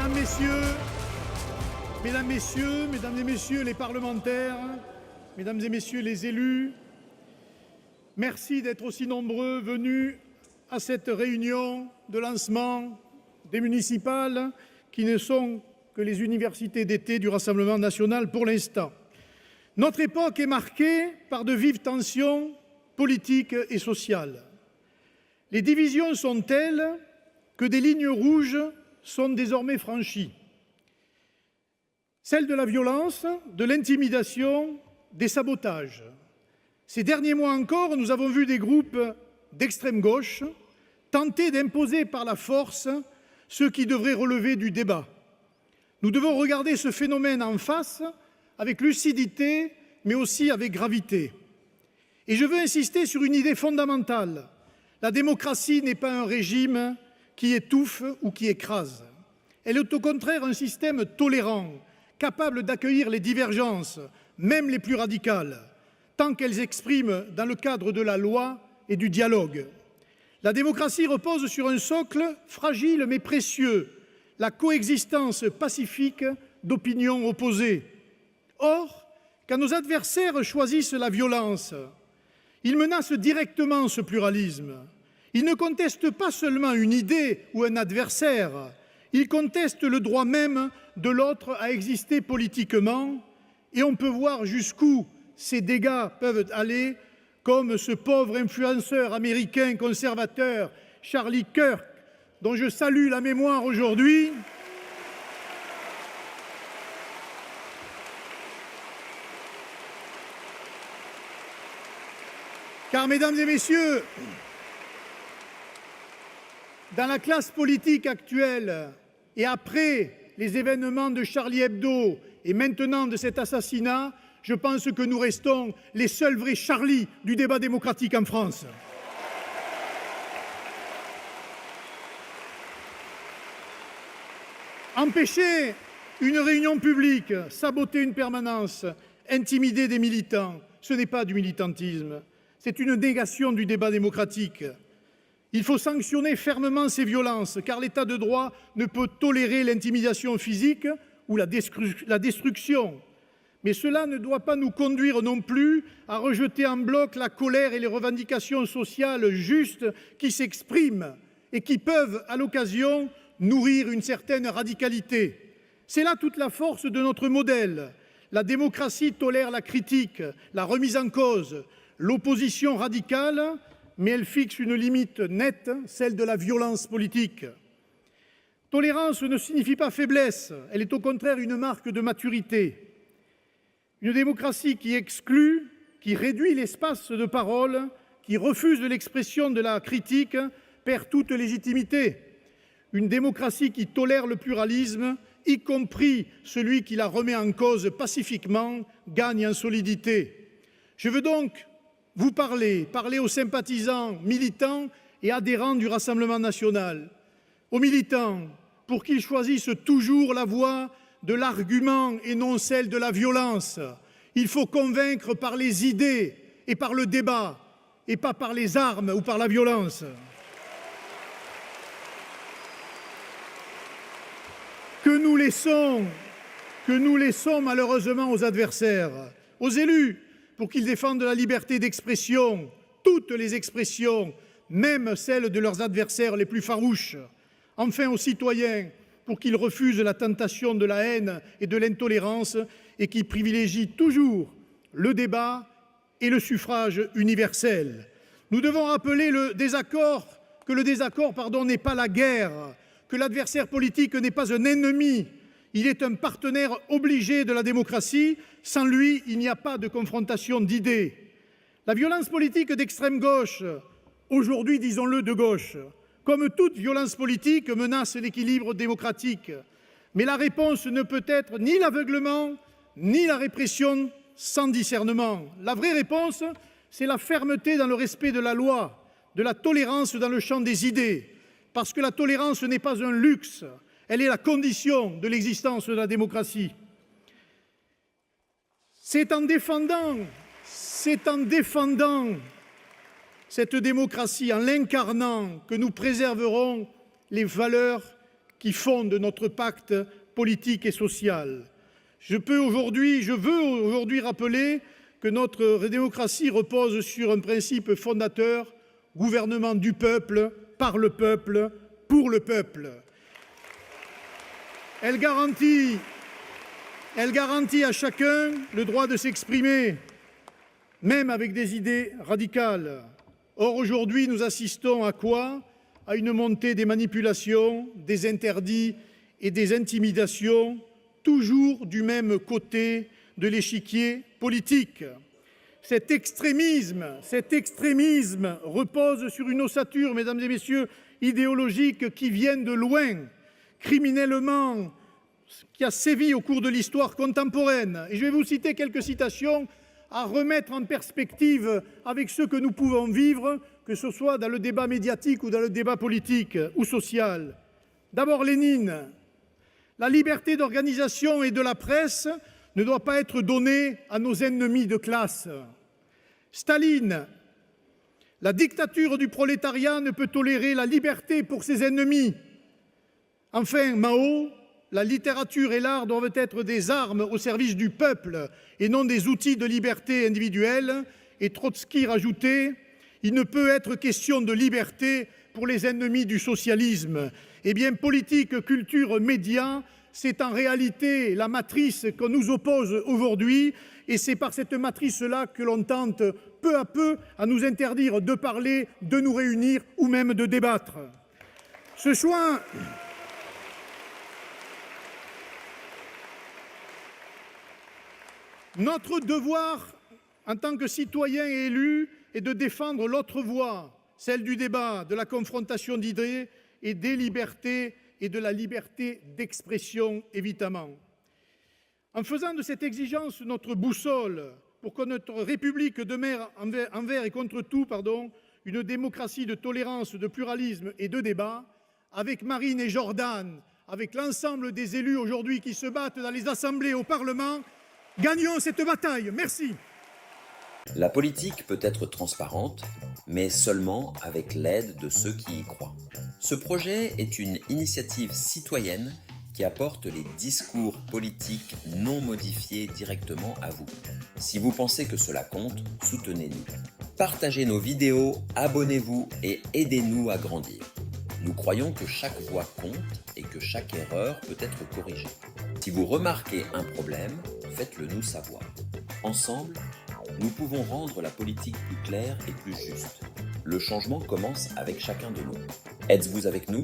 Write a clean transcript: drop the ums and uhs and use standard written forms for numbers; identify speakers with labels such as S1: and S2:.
S1: Mesdames et Messieurs les parlementaires, Mesdames et Messieurs les élus, merci d'être aussi nombreux venus à cette réunion de lancement des municipales qui ne sont que les universités d'été du Rassemblement national pour l'instant. Notre époque est marquée par de vives tensions politiques et sociales. Les divisions sont telles que des lignes rouges sont désormais franchies. Celle de la violence, de l'intimidation, des sabotages. Ces derniers mois encore, nous avons vu des groupes d'extrême gauche tenter d'imposer par la force ce qui devrait relever du débat. Nous devons regarder ce phénomène en face avec lucidité, mais aussi avec gravité. Et je veux insister sur une idée fondamentale. La démocratie n'est pas un régime qui étouffe ou qui écrase. Elle est au contraire un système tolérant, capable d'accueillir les divergences, même les plus radicales, tant qu'elles s'expriment dans le cadre de la loi et du dialogue. La démocratie repose sur un socle fragile mais précieux, la coexistence pacifique d'opinions opposées. Or, quand nos adversaires choisissent la violence, ils menacent directement ce pluralisme. Ils ne contestent pas seulement une idée ou un adversaire, ils contestent le droit même de l'autre à exister politiquement, et on peut voir jusqu'où ces dégâts peuvent aller, comme ce pauvre influenceur américain conservateur, Charlie Kirk, dont je salue la mémoire aujourd'hui. Car, mesdames et messieurs, dans la classe politique actuelle et après les événements de Charlie Hebdo et maintenant de cet assassinat, je pense que nous restons les seuls vrais Charlie du débat démocratique en France. Empêcher une réunion publique, saboter une permanence, intimider des militants, ce n'est pas du militantisme, c'est une négation du débat démocratique. Il faut sanctionner fermement ces violences, car l'État de droit ne peut tolérer l'intimidation physique ou la destruction. Mais cela ne doit pas nous conduire non plus à rejeter en bloc la colère et les revendications sociales justes qui s'expriment et qui peuvent, à l'occasion, nourrir une certaine radicalité. C'est là toute la force de notre modèle. La démocratie tolère la critique, la remise en cause, l'opposition radicale, mais elle fixe une limite nette, celle de la violence politique. Tolérance ne signifie pas faiblesse, elle est au contraire une marque de maturité. Une démocratie qui exclut, qui réduit l'espace de parole, qui refuse l'expression de la critique, perd toute légitimité. Une démocratie qui tolère le pluralisme, y compris celui qui la remet en cause pacifiquement, gagne en solidité. Je veux donc vous parler aux sympathisants, militants et adhérents du Rassemblement national, aux militants pour qu'ils choisissent toujours la voie de l'argument et non celle de la violence. Il faut convaincre par les idées et par le débat, et pas par les armes ou par la violence. Que nous laissons malheureusement aux adversaires, aux élus, pour qu'ils défendent la liberté d'expression, toutes les expressions, même celles de leurs adversaires les plus farouches. Enfin, aux citoyens, pour qu'ils refusent la tentation de la haine et de l'intolérance et qui privilégient toujours le débat et le suffrage universel. Nous devons rappeler que le désaccord n'est pas la guerre, que l'adversaire politique n'est pas un ennemi, il est un partenaire obligé de la démocratie. Sans lui, il n'y a pas de confrontation d'idées. La violence politique d'extrême gauche, aujourd'hui disons-le de gauche, comme toute violence politique, menace l'équilibre démocratique. Mais la réponse ne peut être ni l'aveuglement, ni la répression sans discernement. La vraie réponse, c'est la fermeté dans le respect de la loi, de la tolérance dans le champ des idées. Parce que la tolérance n'est pas un luxe, elle est la condition de l'existence de la démocratie. C'est en défendant cette démocratie, en l'incarnant, que nous préserverons les valeurs qui fondent notre pacte politique et social. Je veux aujourd'hui rappeler que notre démocratie repose sur un principe fondateur, gouvernement du peuple, par le peuple, pour le peuple. Elle garantit à chacun le droit de s'exprimer, même avec des idées radicales. Or, aujourd'hui, nous assistons à quoi? À une montée des manipulations, des interdits et des intimidations, toujours du même côté de l'échiquier politique. Cet extrémisme repose sur une ossature, mesdames et messieurs, idéologique qui vient de loin, criminellement, qui a sévi au cours de l'histoire contemporaine. Et je vais vous citer quelques citations à remettre en perspective avec ce que nous pouvons vivre, que ce soit dans le débat médiatique ou dans le débat politique ou social. D'abord, Lénine. La liberté d'organisation et de la presse ne doit pas être donnée à nos ennemis de classe. Staline. La dictature du prolétariat ne peut tolérer la liberté pour ses ennemis. Enfin, Mao. La littérature et l'art doivent être des armes au service du peuple et non des outils de liberté individuelle. Et Trotsky rajoutait « Il ne peut être question de liberté pour les ennemis du socialisme ». Eh bien, politique, culture, médias, c'est en réalité la matrice qu'on nous oppose aujourd'hui et c'est par cette matrice-là que l'on tente peu à peu à nous interdire de parler, de nous réunir ou même de débattre. Ce choix... Notre devoir, en tant que citoyens et élus, est de défendre l'autre voie, celle du débat, de la confrontation d'idées et des libertés et de la liberté d'expression, évidemment. En faisant de cette exigence notre boussole pour que notre République demeure envers et contre tout, une démocratie de tolérance, de pluralisme et de débat, avec Marine et Jordan, avec l'ensemble des élus aujourd'hui qui se battent dans les assemblées au Parlement, gagnons cette bataille. Merci.
S2: La politique peut être transparente, mais seulement avec l'aide de ceux qui y croient. Ce projet est une initiative citoyenne qui apporte les discours politiques non modifiés directement à vous. Si vous pensez que cela compte, soutenez-nous. Partagez nos vidéos, abonnez-vous et aidez-nous à grandir. Nous croyons que chaque voix compte et que chaque erreur peut être corrigée. Si vous remarquez un problème, faites-le nous savoir. Ensemble, nous pouvons rendre la politique plus claire et plus juste. Le changement commence avec chacun de nous. Êtes-vous avec nous ?